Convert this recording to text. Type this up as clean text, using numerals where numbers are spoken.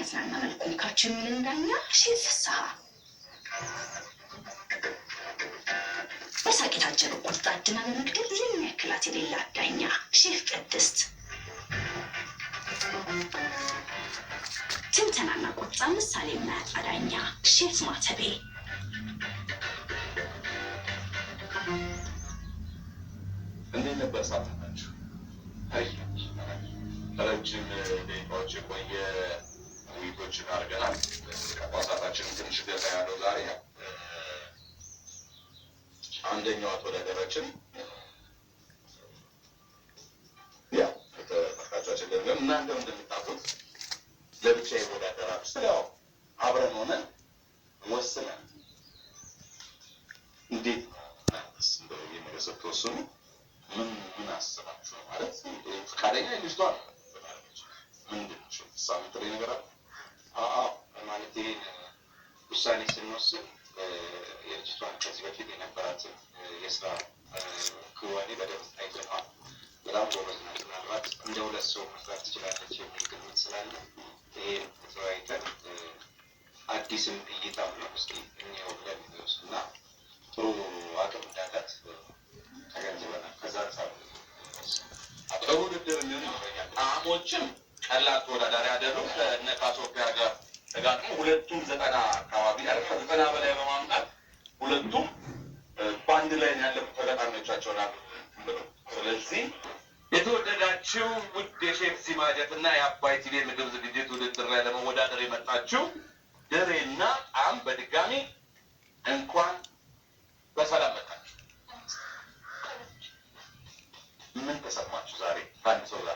በሚያዝናና መልኩ ልካቸው የሚልን ዳኛ ሼፍ ፍስሐ፣ በሳቅ የታጀበ ቁርጥ አድና በመግደል የሚያክላት የሌላት ዳኛ ሼፍ ቅድስት፣ ትንተናና ቁጣ ምሳሌ የማያጣ ዳኛ ሼፍ ማተቤ። እንዴት ነበር ሳምንታችሁ? ረጅም ደቂቃዎች የቆየ ውይይቶችን አድርገናል። ከቋሳታችን ትንሽ ገዛ ያለው ዛሬ አንደኛዋ ተወዳዳሪያችን ያው ተመልካቾቻችን ደግሞ እናንተም እንደምታውቁት ለብቻ ይወዳደራሉ። ያው አብረን ሆነን ወስነን እንዴት እናንተስ እንደው የሚመለሰት ተወስኑ ምን አስባችሁ ማለት ፈቃደኛ ልጅቷ ምንድን ነው ሳምንት ላይ ነገር አለ? ማለት ይሄን ውሳኔ ስንወስን የልጅቷን ከዚህ በፊት የነበራትን የስራ ክዋኔ በደንብ አይተነዋል። በጣም ጎበዝ ናት። ምናልባት እንደ ሁለት ሰው መስራት ትችላለች የሚል ግምት ስላለ ይሄን ተወያይተን አዲስም እይታም ነው እስኪ እኛው ብለን እና ጥሩ አቅም እንዳላት ተገንዝበናል። ከዛ አንጻር ጥሩ ውድድር የሚሆን ይመስለኛል። ጣዕሞችም ቀላል ተወዳዳሪ አይደሉም። ከእነ ከኢትዮጵያ ጋር ተጋጥሞ ሁለቱም 90 አካባቢ ከ90 በላይ በማምጣት ሁለቱም በአንድ ላይ ያለፉት ተጋጣሚዎቻቸውን አሉ። ስለዚህ የተወደዳችሁ ውድ የሼፍ ሲማጀት እና የአባይ ቲቪ ምግብ ዝግጅት ውድድር ላይ ለመወዳደር የመጣችሁ ደሬና ጣዕም በድጋሚ እንኳን በሰላም መጣችሁ። ምን ተሰማችሁ ዛሬ ከአንድ ሰው ጋር?